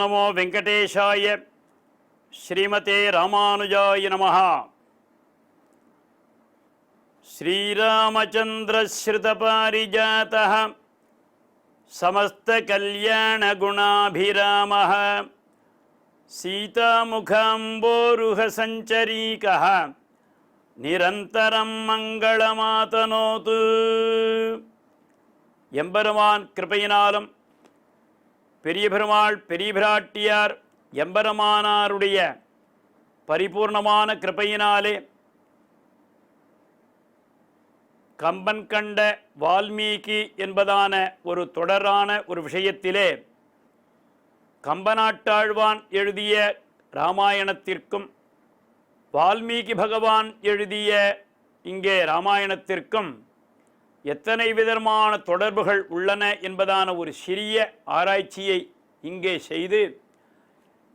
நமோ வெங்கடேஷாய. ஸ்ரீமதே ராமானுஜாய நமஹ. ஸ்ரீராமச்சந்திரஸ்ருதபாரிஜாதः சமஸ்தகல்யாணகுணாபிராமः சீதாமுகாம்போருஹசஞ்சரீகः நிரந்தரம் மங்களமாதனோது. எம்பெருமான் கிருபையினாலும் பெரிய பெருமாள் பெரிய பிராட்டியார் எம்பெருமானாருடைய பரிபூர்ணமான கிருபையினாலே கம்பன் கண்ட வால்மீகி என்பதான ஒரு தொடரான ஒரு விஷயத்திலே கம்பநாட்டாழ்வான் எழுதிய இராமாயணத்திற்கும் வால்மீகி பகவான் எழுதிய இங்கே இராமாயணத்திற்கும் எத்தனை விதமான தொடர்புகள் உள்ளன என்பதான ஒரு சிறிய ஆராய்ச்சியை இங்கே செய்து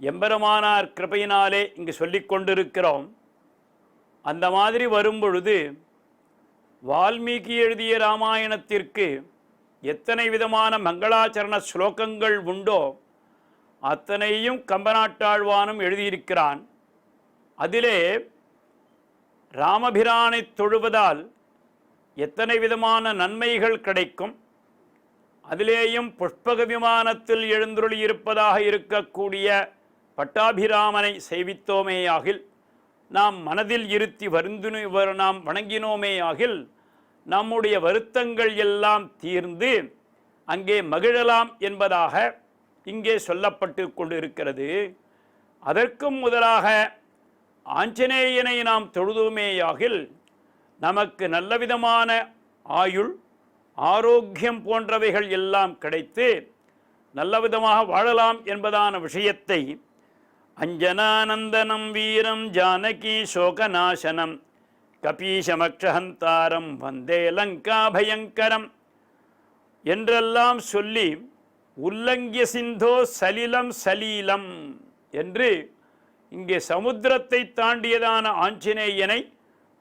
எம்பெருமானார் கிருபையினாலே இங்கு சொல்லிக் கொண்டிருக்கிறோம். அந்த மாதிரி வரும்பொழுது வால்மீகி எழுதிய இராமாயணத்திற்கு எத்தனை விதமான மங்களாச்சரண ஸ்லோகங்கள் உண்டோ அத்தனையும் கம்பநாட்டாழ்வானும் எழுதியிருக்கிறான். அதிலே ராமபிரானை தொழுவதால் எத்தனை விதமான நன்மைகள் கிடைக்கும், அதிலேயும் புஷ்பக விமானத்தில் எழுந்துருளியிருப்பதாக இருக்கக்கூடிய பட்டாபிராமனை சேவித்தோமேயாகில், நாம் மனதில் இருத்தி நாம் வணங்கினோமேயாகில் நம்முடைய வருத்தங்கள் எல்லாம் தீர்ந்து அங்கே மகிழலாம் என்பதாக இங்கே சொல்லப்பட்டு கொண்டிருக்கிறது. அதற்கும் முதலாக ஆஞ்சநேயனை நாம் தொழுதுமேயாகில் நமக்கு நல்லவிதமான ஆயுள் ஆரோக்கியம் போன்றவைகள் எல்லாம் கிடைத்து நல்லவிதமாக வாழலாம் என்பதான விஷயத்தை அஞ்சனானந்தனம் வீரம் ஜானகி சோகநாசனம் கபீஷமக்ஷஹந்தாரம் வந்தே லங்கா பயங்கரம் என்றெல்லாம் சொல்லி உல்லங்கிய சிந்தோ சலிலம் சலீலம் என்று இங்கே சமுத்திரத்தை தாண்டியதான ஆஞ்சநேயனை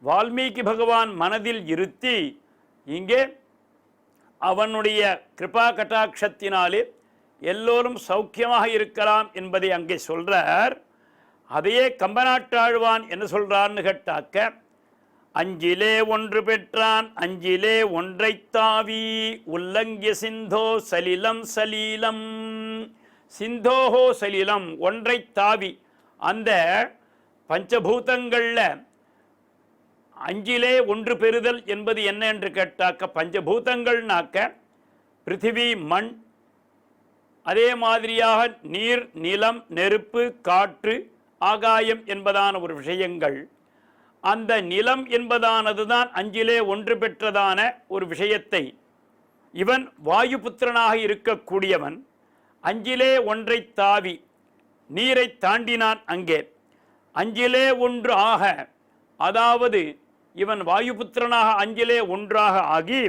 வால்மீகி பகவான் மனதில் இருத்தி இங்கே அவனுடைய கிருபா கட்டாட்சத்தினாலே எல்லோரும் சௌக்கியமாக இருக்கலாம் என்பதை அங்கே சொல்றார். அதையே கம்பநாட்டாழ்வான் என்ன சொல்றான்னு கேட்டாக்க, அஞ்சிலே ஒன்று பெற்றான் அஞ்சிலே ஒன்றை தாவி உல்லங்கிய சிந்தோ சலிலம் சலீலம். சிந்தோஹோ சலிலம், ஒன்றை தாவி. அந்த பஞ்சபூதங்கள்ல அஞ்சிலே ஒன்று பெறுதல் என்பது என்ன என்று கேட்டாக்க, பஞ்சபூதங்கள்னாக்க பிருத்திவி மண், அதே மாதிரியாக நீர் நிலம் நெருப்பு காற்று ஆகாயம் என்பதான ஒரு விஷயங்கள். அந்த நிலம் என்பதானதுதான் அஞ்சிலே ஒன்று பெற்றதான ஒரு விஷயத்தை இவன் வாயுபுத்திரனாக இருக்கக்கூடியவன் அஞ்சிலே ஒன்றை தாவி நீரை தாண்டினான். அங்கே அஞ்சிலே ஒன்று ஆக, அதாவது இவன் வாயுபுத்திரனாக அஞ்சிலே ஒன்றாக ஆகி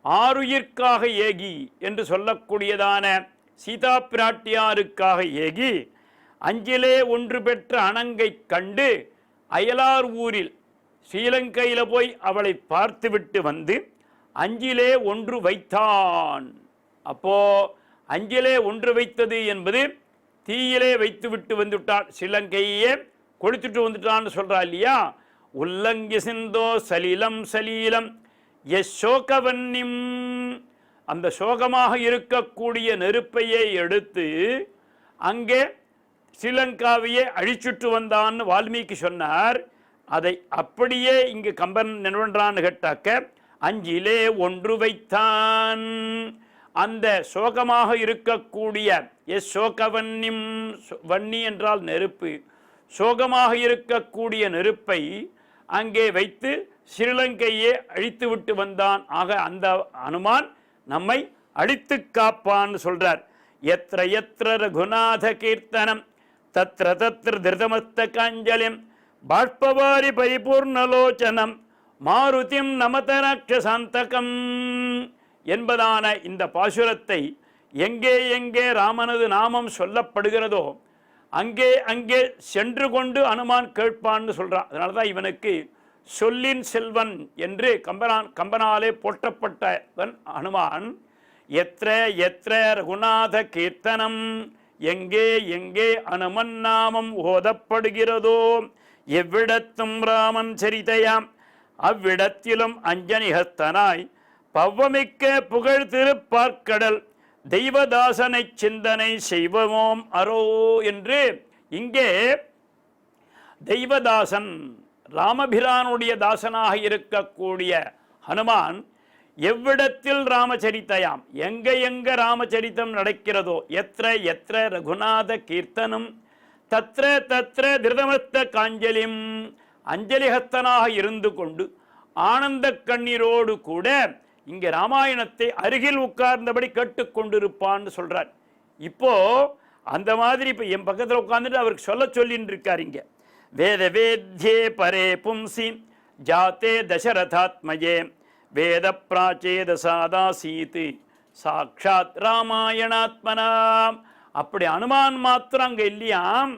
ஆருயிர்க்காக ஏகி என்று சொல்லக்கூடியதான சீதா பிராட்டியாருக்காக ஏகி அஞ்சிலே ஒன்று பெற்ற அணங்கை கண்டு அயலார் ஊரில் ஸ்ரீலங்கையில் போய் அவளை பார்த்துவிட்டு வந்து அஞ்சிலே ஒன்று வைத்தான். அப்போ அஞ்சிலே ஒன்று வைத்தது என்பது தீயிலே வைத்து விட்டு வந்துவிட்டான், ஸ்ரீலங்கையே கொளுத்துட்டு வந்துட்டான்னு சொல்றா இல்லையா. உல்லங்கிய சிந்தோ சலீலம் சலீலம் யசோகவன்னிம், அந்த சோகமாக இருக்கக்கூடிய நெருப்பையே எடுத்து அங்கே ஸ்ரீலங்காவையே அழிச்சுட்டு வந்தான்னு வால்மீகி சொன்னார். அதை அப்படியே இங்கு கம்பன் நினைவன்றான்னு கேட்டாக்க, அஞ்சிலே ஒன்று வைத்தான். அந்த சோகமாக இருக்கக்கூடிய சோகவன்னிம், வன்னி என்றால் நெருப்பு, சோகமாக இருக்கக்கூடிய நெருப்பை அங்கே வைத்து ஸ்ரீலங்கையே அழித்து விட்டு வந்தான். ஆக அந்த அனுமான் நம்மை அழித்து காப்பான்னு சொல்றார். எத்திர எத்திர ரகுநாத கீர்த்தனம் தத்ர தத்ர திருதமஸ்தகாஞ்சலிம் பாஷ்பவாரி பரிபூர்ணலோச்சனம் மாருதிம் நமதராட்சசாந்தகம் என்பதான இந்த பாசுரத்தை எங்கே எங்கே ராமனது நாமம் சொல்லப்படுகிறதோ அங்கே அங்கே சென்று கொண்டு அனுமான் கேட்பான்னு சொல்றான். அதனால தான் இவனுக்கு சொல்லின் செல்வன் என்று கம்பனாலே போற்றப்பட்டவன் அனுமான். எத்திர எத்திர ரகுநாத கீர்த்தனம் எங்கே எங்கே அனுமன் நாமம் ஓதப்படுகிறதோ எவ்விடத்தும் ராமன் சரிதையாம் அவ்விடத்திலும் அஞ்சனிஹஸ்தனாய் பவ்வமிக்க புகழ் திருப்பார்க்கடல் தெய்வதாசனை சிந்தனை செய்வோம் அரோ என்று இங்கே தெய்வதாசன் ராமபிரானுடைய தாசனாக இருக்கக்கூடிய ஹனுமான் எவ்விடத்தில் ராமச்சரித்தையாம் எங்க எங்க ராமச்சரித்தம் நடக்கிறதோ எத்திர எத்திர ரகுநாத கீர்த்தனம் தத்ர தத்ர திருதமஸ்த காஞ்சலிம் அஞ்சலிஹஸ்தனாக இருந்து கொண்டு ஆனந்த கண்ணீரோடு கூட இங்கே ராமாயணத்தை அருகில் உட்கார்ந்தபடி கேட்டுக்கொண்டிருப்பான்னு சொல்றார். இப்போ அந்த மாதிரி இப்போ என் பக்கத்தில் உட்கார்ந்துட்டு அவருக்கு சொல்லின்னு இருக்கார். இங்கே வேத வேத்யே பரே பும்சி ஜாத்தே தசரதாத்மஜே வேத பிராச்சேத சாதாசீத் சாட்சாத் ராமாயணாத்மனாம். அப்படி அனுமான் மாத்திரம் அங்கே இல்லையாம்,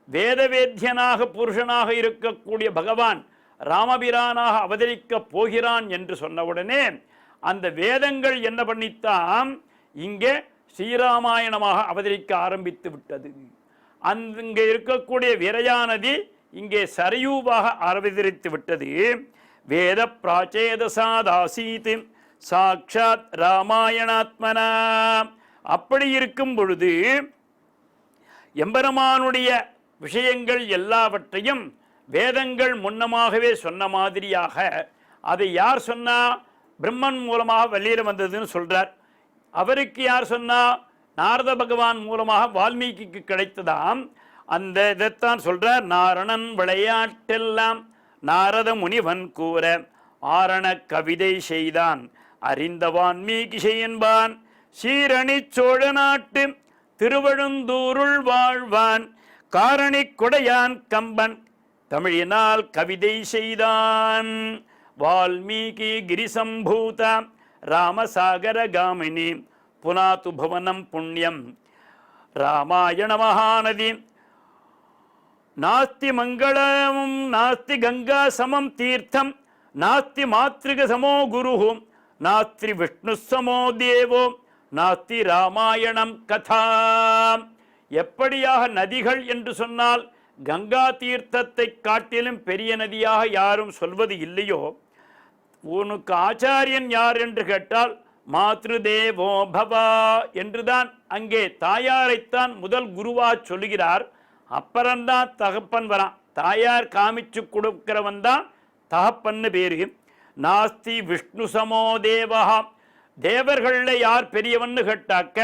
வேதவேத்தியனாக புருஷனாக இருக்கக்கூடிய பகவான் ராமபிரானாக அவதரிக்கப் போகிறான் என்று சொன்னவுடனே அந்த வேதங்கள் என்ன பண்ணித்தான் இங்கே ஸ்ரீராமாயணமாக அவதரிக்க ஆரம்பித்து விட்டது. அங்கே இருக்கக்கூடிய விரையானதி இங்கே சரயூவாக அவதரித்து விட்டது. வேத பிராச்சேதசாதாசீத் சாட்சாத் ராமாயணாத்மனா. அப்படி இருக்கும் பொழுது எம்பெருமானுடைய விஷயங்கள் எல்லாவற்றையும் வேதங்கள் முன்னமாகவே சொன்ன மாதிரியாக அதை யார் சொன்னா? பிரம்மன் மூலமாக வெளியில் வந்ததுன்னு சொல்றார். அவருக்கு யார் சொன்னா? நாரத பகவான் மூலமாக வால்மீகிக்கு கிடைத்ததாம். அந்த இதைத்தான் சொல்றார். நாரணன் விளையாட்டெல்லாம் நாரத முனிவன் கூற ஆரண கவிதை செய்தான் அறிந்த வான்மீகி செய்யன்பான் சீரணி சோழ நாட்டு திருவழுந்தூருள் வாழ்வான் காரணி கொடையான் கம்பன் தமிழினால் கவிதை செய்தான். வால்மீகி கிரிசம்பூத ராமசாகர காமினி புனாத்து புவனம் புண்ணியம் ராமாயண மகாநதி நாஸ்தி மங்களமும் நாஸ்தி கங்கா சமம் தீர்த்தம் நாஸ்தி மாத்ருக சமோ குரு நாஸ்தி விஷ்ணு சமோ தேவோ நாஸ்தி ராமாயணம் கதா. எப்படியாக நதிகள் என்று சொன்னால் கங்கா தீர்த்தத்தை காட்டிலும் பெரிய நதியாக யாரும் சொல்வது இல்லையோ, உனக்கு ஆச்சாரியன் யார் என்று கேட்டால் மாத்ருதேவோ பவா என்றுதான் அங்கே தாயாரைத்தான் முதல் குருவா சொல்லுகிறார். அப்புறம்தான் தகப்பன் வரான். தாயார் காமிச்சு கொடுக்கிறவன் தான் தகப்பன்னு பேரு. நாஸ்தி விஷ்ணு சமோ தேவா. தேவர்களில் யார் பெரியவன்னு கேட்டாக்க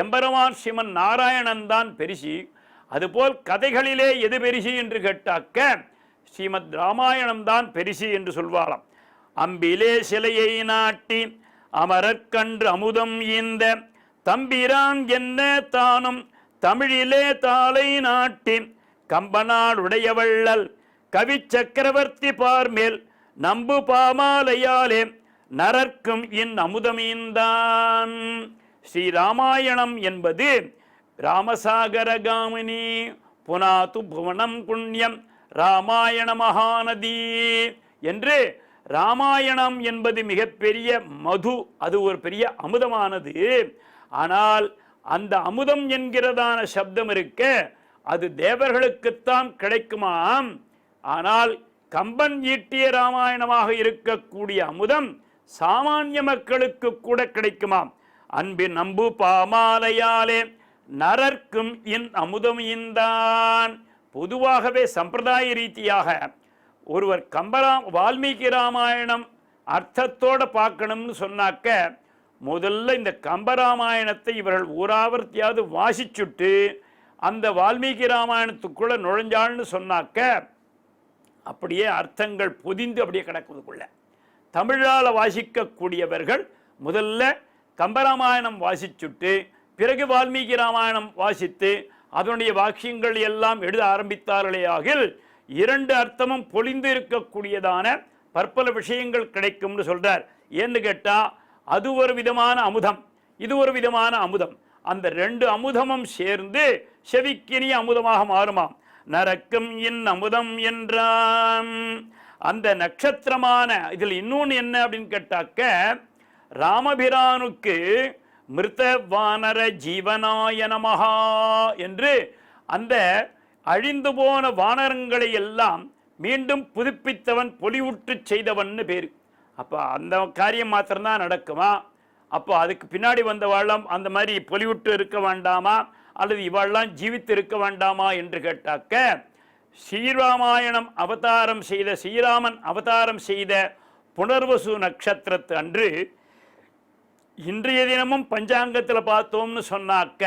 எம்பெருமான் ஸ்ரீமன் நாராயணன் தான் பெரிசி. அதுபோல் கதைகளிலே எது பெரிசி என்று கேட்டாக்க ஸ்ரீமத் ராமாயணம் தான் பெரிசி என்று சொல்வாராம். அம்பிலே சிலையை நாட்டி அமரற்கன்று அமுதம் ஈந்த தம்பிரான் என்ன தானும் தமிழிலே தாளை நாட்டி கம்பனாடுடைய வள்ளல் கவி சக்கரவர்த்தி பார்மேல் நம்பு பாமாலையாலே நரர்க்கும் இன் அமுதமீந்தான். ஸ்ரீராமாயணம் என்பது ராமசாகர காமினி புனாத்து புவனம் புண்ணியம் ராமாயண மகாநதி என்று ராமாயணம் என்பது மிகப்பெரிய மது, அது ஒரு பெரிய அமுதமானது. ஆனால் அந்த அமுதம் என்கிறதான சப்தம் இருக்க அது தேவர்களுக்குத்தான் கிடைக்குமாம். ஆனால் கம்பன் ஈட்டிய ராமாயணமாக இருக்கக்கூடிய அமுதம் சாமானிய மக்களுக்கு கூட கிடைக்குமாம். அன்பின் நம்பு பாமாலையாலே நரர்க்கும் இன் அமுதம் இந்தான். பொதுவாகவே சம்பிரதாய ரீதியாக ஒருவர் வால்மீகி ராமாயணம் அர்த்தத்தோட பார்க்கணும்னு சொன்னாக்க முதல்ல இந்த கம்பராமாயணத்தை இவர்கள் ஊராவர்த்தியாவது வாசிச்சுட்டு அந்த வால்மீகி ராமாயணத்துக்குள்ள நுழைஞ்சாள்னு சொன்னாக்க அப்படியே அர்த்தங்கள் பொதிந்து அப்படியே கிடக்குவதுக்குள்ள. தமிழால் வாசிக்கக்கூடியவர்கள் முதல்ல கம்பராமாயணம் வாசிச்சுட்டு பிறகு வால்மீகி ராமாயணம் வாசித்து அதனுடைய வாக்கியங்கள் எல்லாம் எழுத ஆரம்பித்தார்களே ஆகில் இரண்டு அர்த்தமும் பொழிந்து இருக்கக்கூடியதான பற்பல விஷயங்கள் கிடைக்கும்னு சொல்றார். ஏன்னு கேட்டா அது ஒரு விதமான அமுதம், இது ஒரு விதமான அமுதம். அந்த ரெண்டு அமுதமும் சேர்ந்து செவிக்கினிய அமுதமாக மாறுமாம். நரக்கும் இன் அமுதம் என்றான். அந்த நட்சத்திரமான இதில் இன்னொன்று என்ன அப்படின்னு கேட்டாக்க ராமபிரானுக்கு மிருத வானர ஜீவனாய நமஹா என்று அந்த அழிந்து போன வானரங்களை எல்லாம் மீண்டும் புதுப்பித்தவன், பொலிவுற்று செய்தவன் பேர். அப்போ அந்த காரியம் மாத்திரம்தான் நடக்குமா? அப்போ அதுக்கு பின்னாடி வந்தவாழம் அந்த மாதிரி பொலிவுற்று இருக்க வேண்டாமா, அல்லது இவாள்லாம் ஜீவித்து இருக்க வேண்டாமா என்று கேட்டாக்க, ஸ்ரீராமாயணம் அவதாரம் செய்த ஸ்ரீராமன் அவதாரம் செய்த புனர்வசு நட்சத்திரத்து அன்று, இன்றைய தினமும் பஞ்சாங்கத்தில் பார்த்தோம்னு சொன்னாக்க,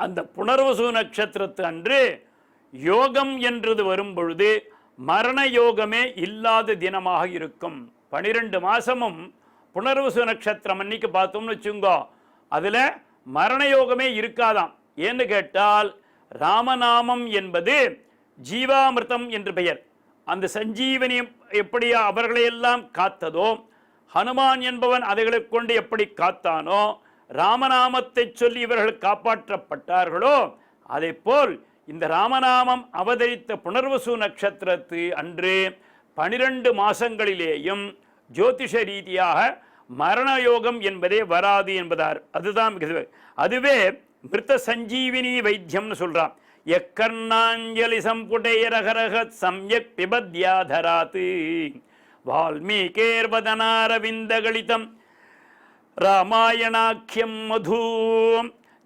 அந்த புனர்வசு நட்சத்திரத்து அன்று யோகம் என்றது வரும் பொழுது மரண யோகமே இல்லாத தினமாக இருக்கும். 12 மாசமும் புனர்வசு நட்சத்திரம் அன்னைக்கு பார்த்தோம்னு வச்சுங்கோ, அதில் மரண யோகமே இருக்காதாம். ஏன்னு கேட்டால், ராமநாமம் என்பது ஜீவாமிர்தம் என்று பெயர். அந்த சஞ்சீவனி எப்படி அவர்களையெல்லாம் காத்ததோ, ஹனுமான் என்பவன் அதைகளை கொண்டு எப்படி காத்தானோ, ராமநாமத்தை சொல்லி இவர்கள் காப்பாற்றப்பட்டார்களோ, அதே போல் இந்த ராமநாமம் அவதரித்த புனர்வசு நட்சத்திரத்து அன்று 12 மாசங்களிலேயும் ஜோதிஷ ரீதியாக மரண யோகம் என்பதே வராது என்பதார். அதுதான் அதுவே மிருத சஞ்சீவினி வைத்தியம்னு சொல்றான். எக்கர்ணாஞ்சலி சம்புடையரகரக சம்யக் பிபத்யாதராத்து வால்மீகேர்வதனாரவிந்தகளிதம் ராமாயணாக்கியம் மது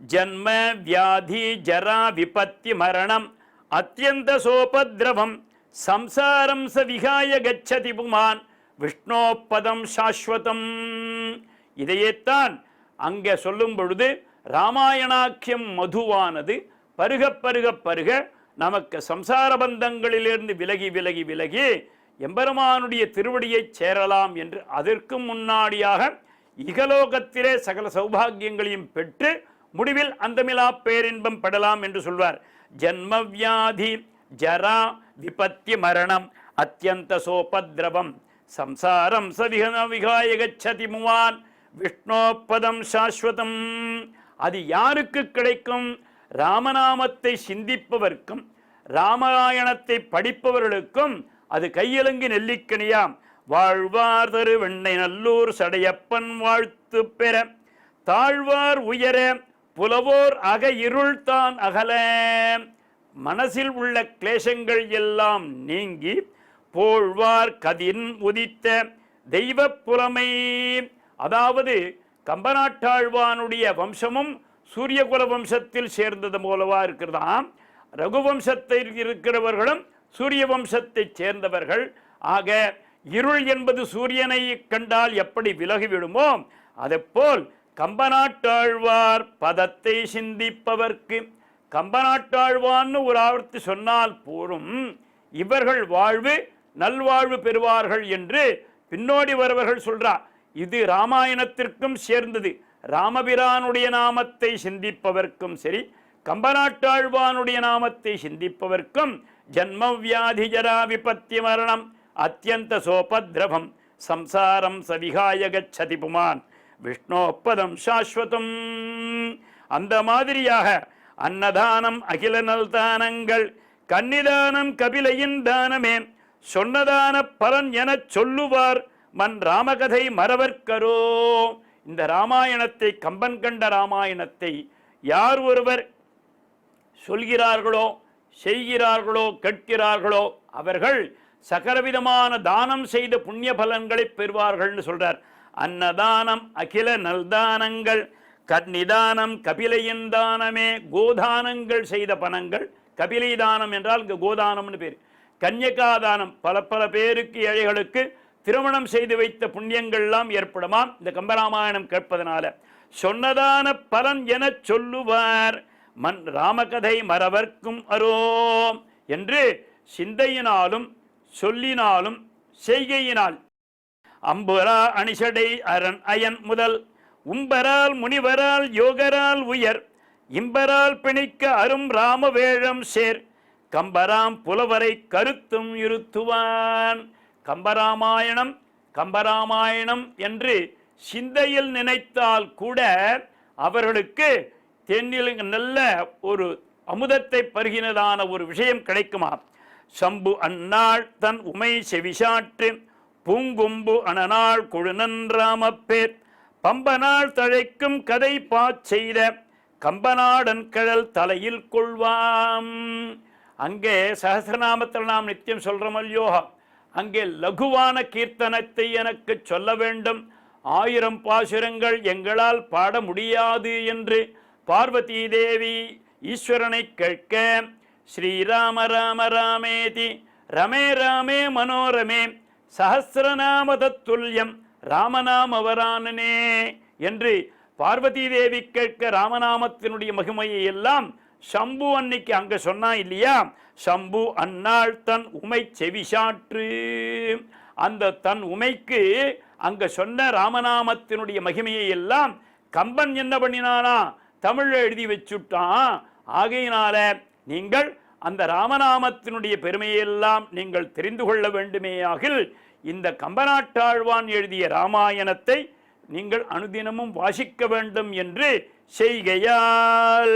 ஜன்ம வியாதி ஜரா விபத்தி மரணம் அத்தியந்த சோபத்ரவம் சம்சாரம் ச விகாய கச்சதி புமான் விஷ்ணோபதம் சாஸ்வதம். இதையேத்தான் அங்கே சொல்லும் பொழுது ராமாயணாக்கியம் மதுவானது பருக பருக பருக நமக்கு சம்சார பந்தங்களிலிருந்து விலகி விலகி விலகி எம்பெருமானுடைய திருவடியை சேரலாம் என்று, அதற்கு முன்னாடியாக இகலோகத்திலே சகல சௌபாகியங்களையும் பெற்று முடிவில் அந்தமிலா பேரின்பம் படலாம் என்று சொல்வார். ஜன்ம வியாதி ஜரா விபத்தி மரணம் அத்தியந்த சோபத்ரவம் சம்சாரம் சவிகாய கச்சதி முவான் விஷ்ணோபதம் சாஸ்வதம். அது யாருக்கு கிடைக்கும்? ராமநாமத்தை சிந்திப்பவர்க்கும் ராமாயணத்தை படிப்பவர்களுக்கும் அது கையலங்கு நெல்லிக்கனியாம். வாழ்வார் தரு வெண்ணை நல்லூர் சடையப்பன் வாழ்த்து பெற தாழ்வார் உயர புலவோர் அக இருள் தான் அகல. மனசில் உள்ள கிளேசங்கள் எல்லாம் நீங்கி போழ்வார் கதின் உதித்த தெய்வ புலமை. அதாவது கம்பநாட்டாழ்வானுடைய வம்சமும் சூரியகுல வம்சத்தில் சேர்ந்தது போலவா இருக்கிறதாம். ரகுவம்சத்தில் இருக்கிறவர்களும் சூரிய வம்சத்தை சேர்ந்தவர்கள். ஆக இருள் என்பது சூரியனை கண்டால் எப்படி விலகிவிடுமோ, அதேபோல் கம்பநாட்டாழ்வார் பதத்தை சிந்திப்பவர்க்கு, கம்பநாட்டாழ்வான்னு ஒரு ஆவர்த்தி சொன்னால் போரும், இவர்கள் வாழ்வு நல்வாழ்வு பெறுவார்கள் என்று பின்னோடி வருவர்கள் சொல்றார். இது ராமாயணத்திற்கும் சேர்ந்தது. ராமபிரானுடைய நாமத்தை சிந்திப்பவர்க்கும் சரி, கம்பநாட்டாழ்வானுடைய நாமத்தை சிந்திப்பவர்க்கும் ஜன்ம வியாதி ஜரா விபத்தி மரணம் அத்தியந்த சோபத்ரவம் சம்சாரம் சவிகாய கச்சதி புமான் விஷ்ணோப்பதம் சாஸ்வதம். அந்த மாதிரியாக அன்னதானம் அகில நல்தானங்கள் கன்னிதானம் கபிலையின் தானமே சொன்னதான பலன் எனச் சொல்லுவார் மன் ராமகதை மறவர்க்கரோ. இந்த ராமாயணத்தை, கம்பன் கண்ட ராமாயணத்தை யார் ஒருவர் சொல்கிறார்களோ, செய்கிறார்களோ, கேட்கிறார்களோ, அவர்கள் சகலவிதமான தானம் செய்த புண்ணிய பலன்களை பெறுவார்கள் சொல்றார். அன்னதானம் அகில நல்தானங்கள் கன்னிதானம் கபிலையின் தானமே. கோதானங்கள் செய்த பணங்கள், கபிலை தானம் என்றால் இங்கே கோதானம்னு பேர். கன்யகாதானம், பல பல பேருக்கு ஏழைகளுக்கு திருமணம் செய்து வைத்த புண்ணியங்கள்லாம் ஏற்படுமாம் இந்த கம்பராமாயணம் கேட்பதனால. சொன்னதான பலன் என சொல்லுவார் மன் ராமகதை மறவர்க்கும் அரோம் என்று சிந்தையினாலும் சொல்லினாலும் செய்கையினால் அம்புரா அணிசடை அரண் அயன் முதல் உம்பரால் முனிவரால் யோகரால் உயர் இம்பரால் பிணிக்க அரும் ராமவேழம் சேர் கம்பராம் புலவரை கருத்தும் இருத்துவான். கம்பராமாயணம் கம்பராமாயணம் என்று சிந்தையில் நினைத்தால் கூட அவர்களுக்கு தென்னில் நல்ல ஒரு அமுதத்தை பருகினதான ஒரு விஷயம் கிடைக்குமா. சம்பு அந்நாள் தன் உமை செவிசாற்று பூங்கும்பு அனநாள் கொழுநன்றாமப்பேர் பம்பனாள் தழைக்கும் கதை பாச்செய்த கம்பநாடன் கழல் தலையில் கொள்வாம். அங்கே சஹசிரநாமத்தில் நாம் நித்தியம் சொல்றோம் இல்லையோ, அங்கே லகுவான கீர்த்தனத்தை எனக்கு சொல்ல வேண்டும், 1000 பாசுரங்கள் எங்களால் பாட முடியாது என்று பார்வதி தேவி ஈஸ்வரனை கேட்க, ஸ்ரீராம ராம ராமேதி ரமே ராமே மனோரமே சஹசிரநாம தத்துல்யம் ராமநாமவரானனே என்று பார்வதி தேவி கேட்க ராமநாமத்தினுடைய மகிமையை எல்லாம் சம்பு அன்னைக்கு அங்க சொன்னா இல்லையா, சம்பு அன்னாள் தன் உமை செவிசாற்று. அந்த தன் உமைக்கு அங்க சொன்ன ராமநாமத்தினுடைய மகிமையை எல்லாம் கம்பன் என்ன பண்ணினானா, தமிழ்ல எழுதி வச்சுட்டான். ஆகையினால நீங்கள் அந்த ராமநாமத்தினுடைய பெருமையெல்லாம் நீங்கள் தெரிந்து கொள்ள வேண்டுமேயாகில் இந்த கம்பநாட்டாழ்வான் எழுதிய ராமாயணத்தை நீங்கள் அனுதினமும் வாசிக்க வேண்டும் என்று செய்கையால்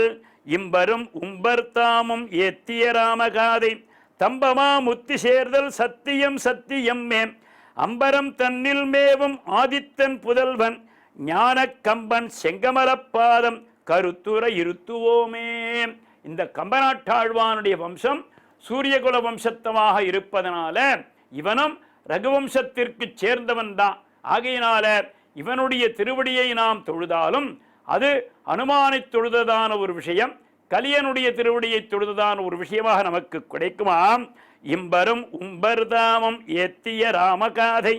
இம்பரும் உம்பர் தாமும் ஏத்திய ராமகாதை தம்பமா முத்தி சேர்தல் சத்தியம் சத்தியம் மேம் அம்பரம் தன்னில் மேவும் ஆதித்தன் புதல்வன் ஞான கம்பன் செங்கமலப்பாதம் கருத்துர இருத்துவோமே. இந்த கம்பநாட்டாழ்வானுடைய வம்சம் சூரியகுல வம்சத்தமாக இருப்பதனால இவனும் ரகுவம்சத்திற்கு சேர்ந்தவன் தான். ஆகையினால இவனுடைய திருவடியை நாம் தொழுதாலும் அது அனுமானை தொழுததான ஒரு விஷயம், கலியனுடைய திருவடியை தொழுததான ஒரு விஷயமாக நமக்கு கிடைக்குமாம். இம்பரும் உம்பர்தாமம் ஏத்திய ராமகாதை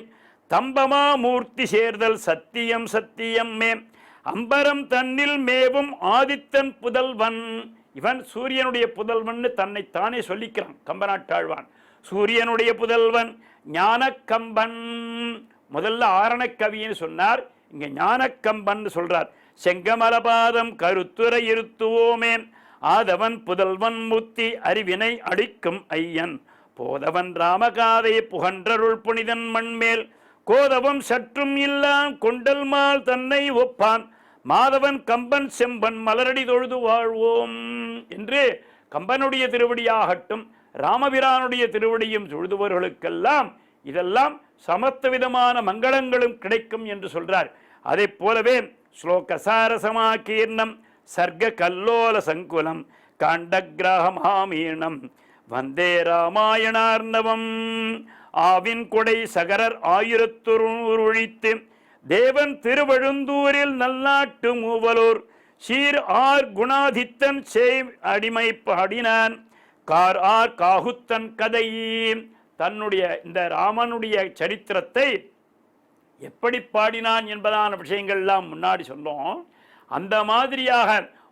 தம்பமா மூர்த்தி சேர்தல் சத்தியம் சத்தியம் மே அம்பரம் தன்னில் மேவும் ஆதித்தன் புதல்வன். இவன் சூரியனுடைய புதல்வன் தன்னைத்தானே சொல்லிக்கிறான் கம்பநாட்டாழ்வான். சூரியனுடைய புதல்வன் ஞான கம்பன். முதல்ல ஆரணக்கவின்னு சொன்னார், இங்க ஞானக்கம்பன் சொல்றார். செங்கமலபாதம் கருத்துர இருத்துவோமே ஆதவன் புதல்வன் முத்தி அறிவினை அடிக்கும் ஐயன் போதவன் ராமகாதை புகன்றருள் புனிதன் மண்மேல் கோதவம் சற்றும் இல்லான் கொண்டல் மால் தன்னை ஒப்பான் மாதவன் கம்பன் செம்பன் மலரடி தொழுது வாழ்வோம் என்று கம்பனுடைய திருவடியாகட்டும் ராமபிரானுடைய திருவடியும் தொழுதுவர்களுக்கெல்லாம் இதெல்லாம் சமத்த விதமான மங்களங்களும் கிடைக்கும் என்று சொல்றார். அதை போலவே ஸ்லோகசாரசமாகீர்ணம் சர்க்க கல்லோல சங்குலம் காண்டகிராமீணம் வந்தே ராமாயணார்ணவம் ஆவின் கொடை சகரர் 1000 ஒழித்து தேவன் திருவழுந்தூரில் நல்லாட்டு மூவலூர் சீர் ஆர் குணாதித்தன் செய் அடிமை பாடினான் கார் ஆர் காகுத்தன் கதை. தன்னுடைய இந்த ராமனுடைய சரித்திரத்தை எப்படி பாடினான் என்பதான விஷயங்கள்லாம் முன்னாடி சொன்னோம். அந்த மாதிரியாக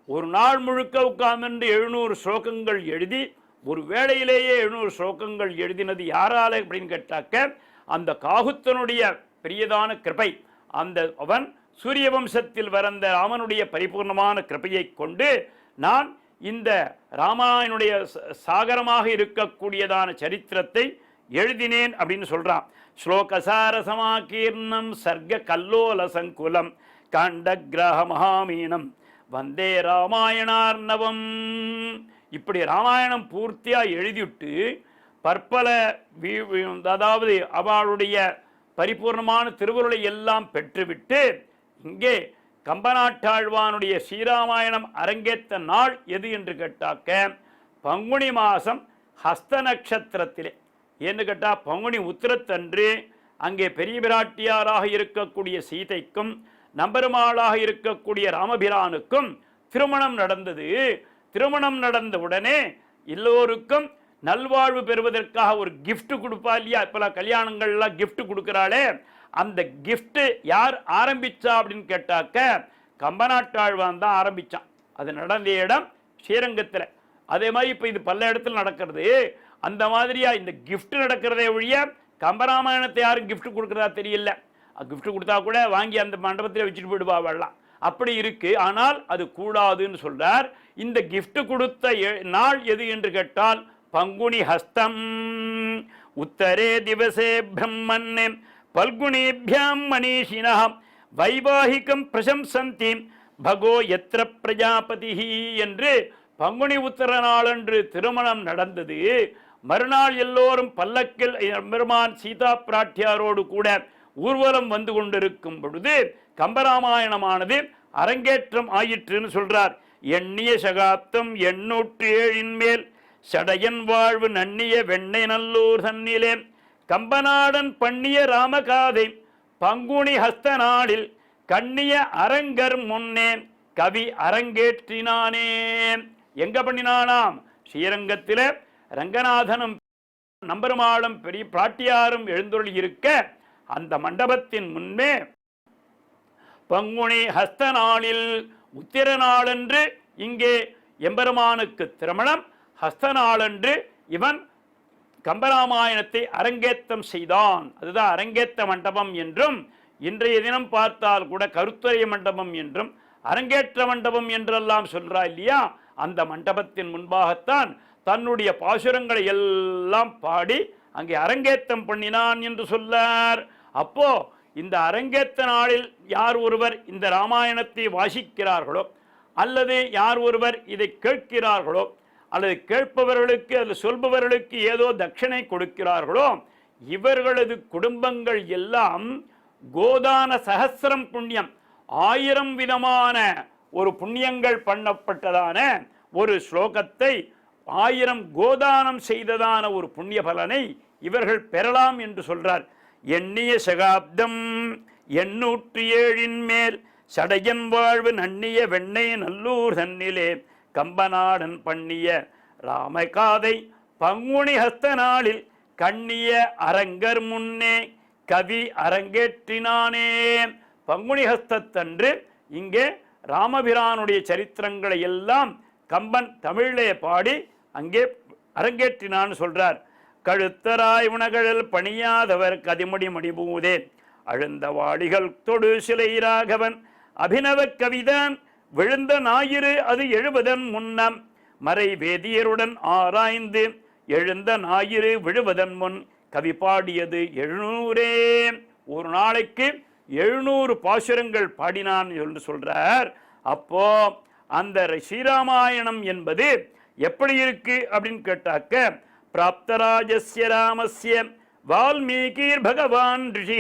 ஒரு நாள் முழுக்க உட்கார்ந்து 700 ஸ்லோகங்கள் எழுதி ஒரு வேளையிலேயே 700 ஸ்லோகங்கள் எழுதினது யாரால அப்படின்னு கேட்டாக்க அந்த காகுத்தனுடைய பெரியதான கிருபை. அந்த அவன் சூரிய வம்சத்தில் வந்த ராமனுடைய பரிபூர்ணமான கிருபையை கொண்டு நான் இந்த ராமாயணுடைய சாகரமாக இருக்கக்கூடியதான சரித்திரத்தை எழுதினேன் அப்படின்னு சொல்றான். ஸ்லோகசார சமாகீர்ணம் சர்க்க கல்லோல சங்குலம் காண்டகிராக மகாமீனம் வந்தே ராமாயணார்ணவம். இப்படி ராமாயணம் பூர்த்தியா எழுதிவிட்டு பற்பல அதாவது அவளுடைய பரிபூர்ணமான திருவுருளை எல்லாம் பெற்றுவிட்டு இங்கே கம்பநாட்டாழ்வானுடைய ஸ்ரீராமாயணம் அரங்கேற்ற நாள் எது என்று கேட்டாக்க பங்குனி மாதம் ஹஸ்த நட்சத்திரத்திலே. ஏன்னு கேட்டால் பங்குனி உத்திரத்தன்று அங்கே பெரிய பிராட்டியாராக இருக்கக்கூடிய சீதைக்கும் நம்பெருமாளாக இருக்கக்கூடிய ராமபிரானுக்கும் திருமணம் நடந்தது. திருமணம் நடந்த உடனே எல்லோருக்கும் நல்வாழ்வு பெறுவதற்காக ஒரு கிஃப்ட் கொடுப்பா இல்லையா, இப்போலாம் கல்யாணங்கள்லாம் கிஃப்ட் கொடுக்குறாளே, அந்த கிஃப்ட் யார் ஆரம்பிச்சா அப்படின்னு கேட்டாக்க கம்பநாட்டாழ்வான் தான் ஆரம்பித்தான். அது நடந்த இடம் ஸ்ரீரங்கத்தில். அதே மாதிரி இப்போ இது பல இடத்துல நடக்கிறது. அந்த மாதிரியா இந்த கிஃப்ட் நடக்கிறதே ஒழிய கம்பராமாயணத்தை யாரும் கிஃப்ட் கொடுக்குறதா தெரியல. கிஃப்ட் கொடுத்தா கூட வாங்கி அந்த மண்டபத்தில் வச்சுட்டு போயிடுவா வரலாம், அப்படி இருக்கு. ஆனால் அது கூடாதுன்னு சொல்றார். இந்த கிஃப்ட் கொடுத்த நாள் எது என்று கேட்டால் பங்குனி ஹஸ்தம் உத்தரே திவசே பிரம்மன்னே பல்குனேபியாம் மனிஷினம் வைவாகிகம் பிரசம்சந்தி பகோ எத்திர பிரஜாபதி என்று பங்குனி உத்தர நாளன்று திருமணம் நடந்தது. மறுநாள் எல்லோரும் பல்லக்கில் பெருமான் சீதா பிராட்டியாரோடு கூட ஊர்வலம் வந்து கொண்டிருக்கும் பொழுது கம்பராமாயணமானது அரங்கேற்றம் ஆயிற்றுன்னு சொல்றார். எண்ணிய சகாப்தம் 807 மேல் சடையன் வாழ்வு நன்னிய வெண்ணை நல்லூர் தன்னிலே கம்பநாடன் பண்ணிய ராமகாதை பங்குனி ஹஸ்த நாளில் கண்ணிய அரங்கர் முன்னே கவி அரங்கேற்றினானே. எங்க பண்ணினானாம்? ஸ்ரீரங்கத்தில ரங்கநாதனும் நம்பெருமாளும் பெரிய பிராட்டியாரும் எழுந்தொழி இருக்க அந்த மண்டபத்தின் முன்பே பங்குனி ஹஸ்த நாளில் உத்திர நாளன்று இங்கே எம்பெருமானுக்கு திருமணம், ஹஸ்த நாளன்று இவன் கம்பராமாயணத்தை அரங்கேற்றம் செய்தான். அதுதான் அரங்கேற்ற மண்டபம் என்றும், இன்றைய தினம் பார்த்தால் கூட கருத்துரை மண்டபம் என்றும் அரங்கேற்ற மண்டபம் என்றெல்லாம் சொல்றா இல்லையா? அந்த மண்டபத்தின் முன்பாகத்தான் தன்னுடைய பாசுரங்களை எல்லாம் பாடி அங்கே அரங்கேற்றம் பண்ணினான் என்று சொல்லார். அப்போ இந்த அரங்கேற்ற நாளில் யார் ஒருவர் இந்த ராமாயணத்தை வாசிக்கிறார்களோ அல்லது யார் ஒருவர் இதை கேட்கிறார்களோ அல்லது கேட்பவர்களுக்கு அல்லது சொல்பவர்களுக்கு ஏதோ தட்சணை கொடுக்கிறார்களோ இவர்களது குடும்பங்கள் எல்லாம் கோதான சகசிரம் புண்ணியம், 1000 விதமான ஒரு புண்ணியங்கள் பண்ணப்பட்டதான ஒரு ஸ்லோகத்தை 1000 கோதானம் செய்ததான ஒரு புண்ணிய பலனை இவர்கள் பெறலாம் என்று சொல்றார். எண்ணிய சகாப்தம் 807 மேல் சடையன் வாழ்வு நன்னிய வெண்ணை நல்லூர் தன்னிலே கம்பநாடன் பண்ணிய ராமகாதை பங்குனி ஹஸ்த நாளில் கண்ணிய அரங்கர் முன்னே கவி அரங்கேற்றினானே. பங்குனி ஹஸ்தத்தன்று இங்கே ராமபிரானுடைய சரித்திரங்களை எல்லாம் கம்பன் தமிழிலே பாடி அங்கே அரங்கேற்றினான்னு சொல்றார். கழுத்தராய் உணகழல் பணியாதவர் கதிமுடி முடிபூதே அழுந்த வாடிகள் தொடு சிலை ராகவன் அபிநவ கவிதான் விழுந்த ஞாயிறு அது 70 முன்னம் மறை வேதியருடன் ஆராய்ந்து எழுந்த ஞாயிறு விழுவதன் முன் கவி பாடியது 700. ஒரு நாளைக்கு 700 பாசுரங்கள் பாடினான் என்று சொல்றார். அப்போ அந்த ஸ்ரீராமாயணம் என்பது எப்படி இருக்கு அப்படின்னு கேட்டாக்க பிராப்தராஜஸ்ய ராமஸ்ய வால்மீகிர் பகவான் ரிஷி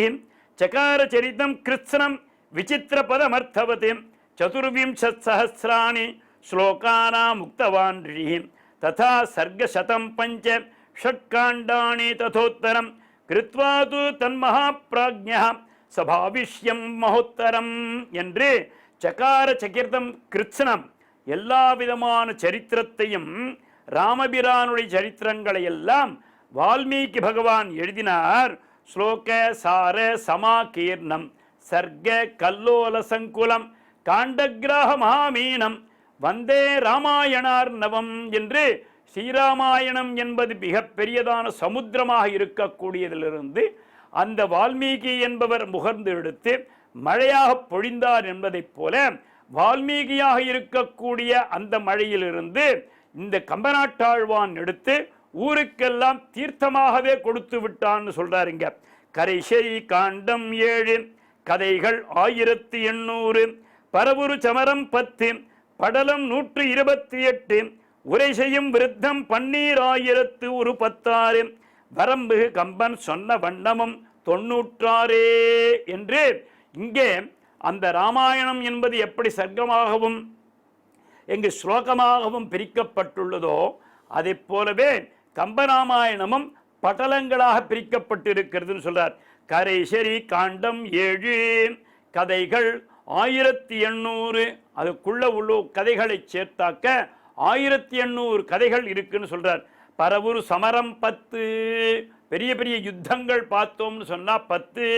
சகார சரிதம் கிருத்ஸ்னம் விசித்திர பதமர்த்தவதே சதுர்விம்சத்சஹஸ்ராணி ஸ்லோகானாம் முக்தவான் ரிஷி ததா சர்க்கசதம் பஞ்ச ஷட்காண்டாணி ததோத்தரம் கிருத்வா து தன்மஹாப்ராஜ்ஞா சபாவிஷ்யம் மகோத்தரம் என்று சகார சகிர்தம் கிருத்ஸ்னம் எல்லா விதமான சரித்திரத்தையும் ராமபிரானுடைய சரித்திரங்களை எல்லாம் வால்மீகி பகவான் எழுதினார். ஸ்லோக சார சமாகீர்ணம் சர்க்க கல்லோல சங்குலம் காண்டகிராக மகாமீனம் வந்தே ராமாயணார்ணவம் என்று ஸ்ரீராமாயணம் என்பது மிக பெரியதான சமுத்திரமாக இருக்கக்கூடியதிலிருந்து அந்த வால்மீகி என்பவர் முகர்ந்து எடுத்து மழையாக பொழிந்தார் என்பதைப் போல வால்மீகியாக இருக்கக்கூடிய அந்த மழையிலிருந்து இந்த கம்பநாட்டாழ்வான் எடுத்து ஊருக்கெல்லாம் தீர்த்தமாகவே கொடுத்து விட்டான்னு சொல்றாருங்க. கரைசை காண்டம் 7 கதைகள் 1800 பரவுரு சமரம் 10 படலம் 128 உரை செய்யும் விருத்தம் 12,116 வரம்பு கம்பன் சொன்ன வண்ணமும் 96 என்று இங்கே அந்த ராமாயணம் என்பது எப்படி சர்க்கமாகவும் எங்கு ஸ்லோகமாகவும் பிரிக்கப்பட்டுள்ளதோ அதை போலவே கம்பராமாயணமும் பட்டலங்களாக பிரிக்கப்பட்டிருக்கிறதுன்னு சொல்றார். கரைசரி காண்டம் 7 கதைகள் 1800 அதுக்குள்ள உள்ள கதைகளை சேர்த்தாக்க 1800 கதைகள் இருக்குன்னு சொல்றார். பரவுரு சமரம் 10 பெரிய பெரிய யுத்தங்கள் பார்த்தோம்னு சொன்னா 10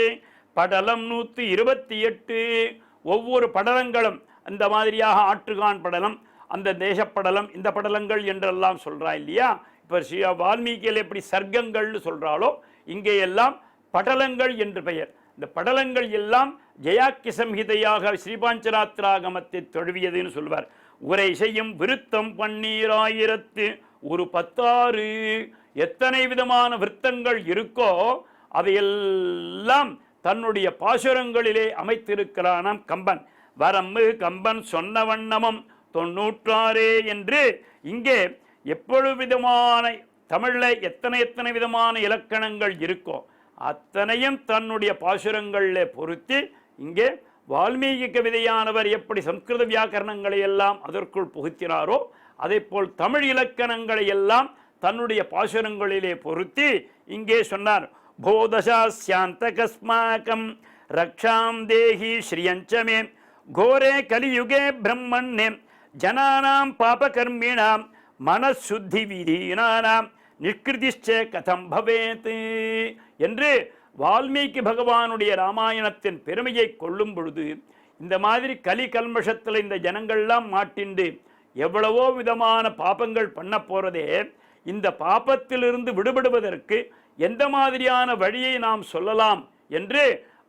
படலம் 128 ஒவ்வொரு படலங்களும் அந்த மாதிரியாக ஆற்றுகான் படலம் அந்த தேசப்படலம் இந்த படலங்கள் என்றெல்லாம் சொல்றா இல்லையா? இப்போ ஸ்ரீ வால்மீகியில் எப்படி சர்க்கங்கள்னு சொல்றாளோ இங்கே எல்லாம் படலங்கள் என்று பெயர். இந்த படலங்கள் எல்லாம் ஜெயாக்கி சம்ஹிதையாக ஸ்ரீபாஞ்சராத்திராகமத்தை தொழுவியதுன்னு சொல்வார். உரை செய்யும் விருத்தம் 12,116 எத்தனை விதமான விருத்தங்கள் இருக்கோ அதையெல்லாம் தன்னுடைய பாசுரங்களிலே அமைத்திருக்கிறானாம் கம்பன். வரம்பு கம்பன் சொன்ன வண்ணமும் 96 என்று இங்கே எப்பொழுது விதமான தமிழில் எத்தனை விதமான இலக்கணங்கள் இருக்கோ அத்தனையும் தன்னுடைய பாசுரங்களில் பொருத்தி இங்கே வால்மீகி கவிதையானவர் எப்படி சம்ஸ்கிருத வியாக்கரணங்களை எல்லாம் அதற்குள் புகுத்தினாரோ அதே போல் தமிழ் இலக்கணங்களை எல்லாம் தன்னுடைய பாசுரங்களிலே பொருத்தி இங்கே சொன்னார். போதசாஸ்யாந்தகஸ்மாகம் ரக்ஷாம் தேஹி ஸ்ரீயஞ்சமே கோரே கலியுகே பிரம்மண்ணே ஜனானாம் பாபகர்மிணாம் மனசுத்தி விதீனானாம் நிஷ்கிருதிச்ச கதம் பவேத் என்று வால்மீகி பகவானுடைய ராமாயணத்தின் பெருமையை கொள்ளும் பொழுது இந்த மாதிரி கலி கல்மஷத்தில் இந்த ஜனங்கள்லாம் மாட்டிண்டு எவ்வளவோ விதமான பாபங்கள் பண்ண போறதே, இந்த பாபத்திலிருந்து விடுபடுவதற்கு எந்த மாதிரியான வழியை நாம் சொல்லலாம் என்று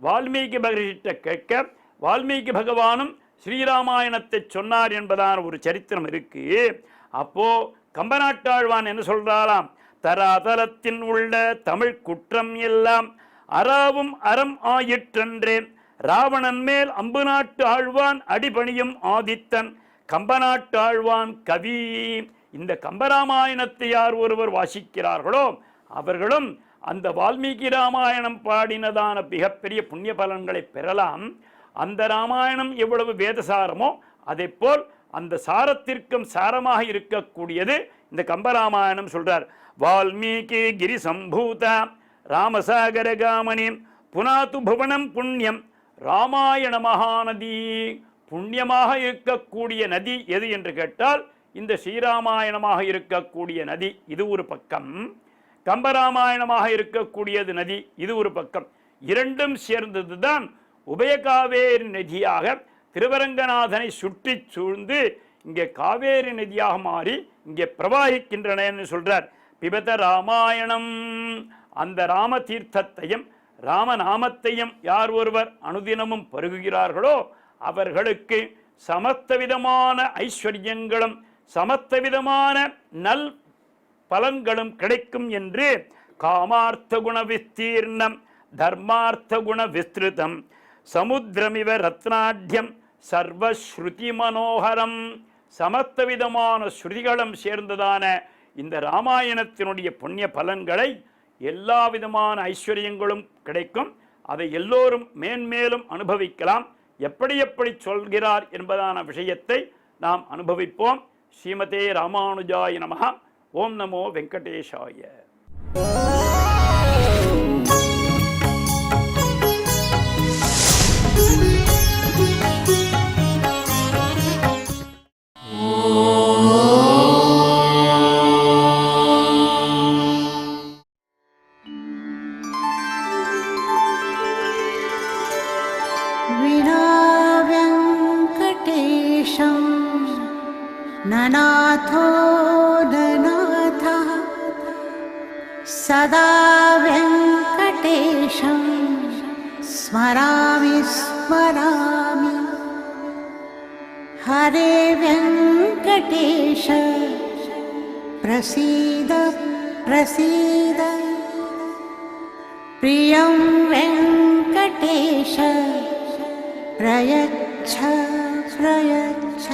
வால்மீகி மகரிஷிட்ட கேட்க வால்மீகி பகவானும் ஸ்ரீராமாயணத்தை சொன்னார் என்பதான ஒரு சரித்திரம் இருக்கு. அப்போ கம்பநாட்டாழ்வான் என்ன சொல்றாராம், தராதலத்தின் உள்ள தமிழ் குற்றம் எல்லாம் அறாவும் அறம் ஆயிற்றன்றே ராவணன் மேல் அம்பு நாட்டு ஆழ்வான் அடிபணியும் ஆதித்தன் கம்பநாட்டு ஆழ்வான் கவி. இந்த கம்பராமாயணத்தை யார் ஒருவர் வாசிக்கிறார்களோ அவர்களும் அந்த வால்மீகி ராமாயணம் பாடினதான மிகப்பெரிய புண்ணிய பலன்களை பெறலாம். அந்த ராமாயணம் எவ்வளவு வேதசாரமோ அதே போல் அந்த சாரத்திற்கும் சாரமாக இருக்கக்கூடியது இந்த கம்பராமாயணம் சொல்றார். வால்மீகி கிரி சம்பூத ராமசாகர காமனி புனாத்து புவனம் புண்ணியம் ராமாயண மகாநதி. புண்ணியமாக இருக்கக்கூடிய நதி எது என்று கேட்டால் இந்த ஸ்ரீராமாயணமாக இருக்கக்கூடிய நதி இது ஒரு பக்கம், கம்பராமாயணமாக இருக்கக்கூடியது நதி இது ஒரு பக்கம். இரண்டும் சேர்ந்ததுதான் உபயகாவேரி நதியாக திருவரங்கநாதனை சுற்றி சூழ்ந்து இங்கே காவேரி நதியாக மாறி இங்கே பிரவாகிக்கின்றன என்று சொல்றார். பிபத ராமாயணம். அந்த ராம தீர்த்தத்தையும் ராமநாமத்தையும் யார் ஒருவர் அனுதினமும் பருகுகிறார்களோ அவர்களுக்கு சமஸ்த விதமான ஐஸ்வர்யங்களும் சமஸ்த விதமான நல் பலன்களும் கிடைக்கும் என்று காமார்த்த குண விஸ்தீர்ணம் தர்மார்த்த குண விஸ்திருதம் சமுத்திரமிவ ரத்னாட்யம் சர்வஸ்ருதி மனோகரம். சமஸ்த விதமான ஸ்ருதிகளும் சேர்ந்ததான இந்த ராமாயணத்தினுடைய புண்ணிய பலன்களை எல்லா விதமான ஐஸ்வர்யங்களும் கிடைக்கும். அதை எல்லோரும் மேன்மேலும் அனுபவிக்கலாம். எப்படி எப்படி சொல்கிறார் என்பதான விஷயத்தை நாம் அனுபவிப்போம். ஸ்ரீமதே ராமானுஜாய நமஹ. ஓம் நமோ வெங்கடேஷாய. ननाथो ननाथः सदा वेङ्कटेशं स्मरामि स्मरामि. हरे वेङ्कटेश प्रसीद प्रसीद. प्रियं वेङ्कटेश प्रयच्छ प्रयच्छ.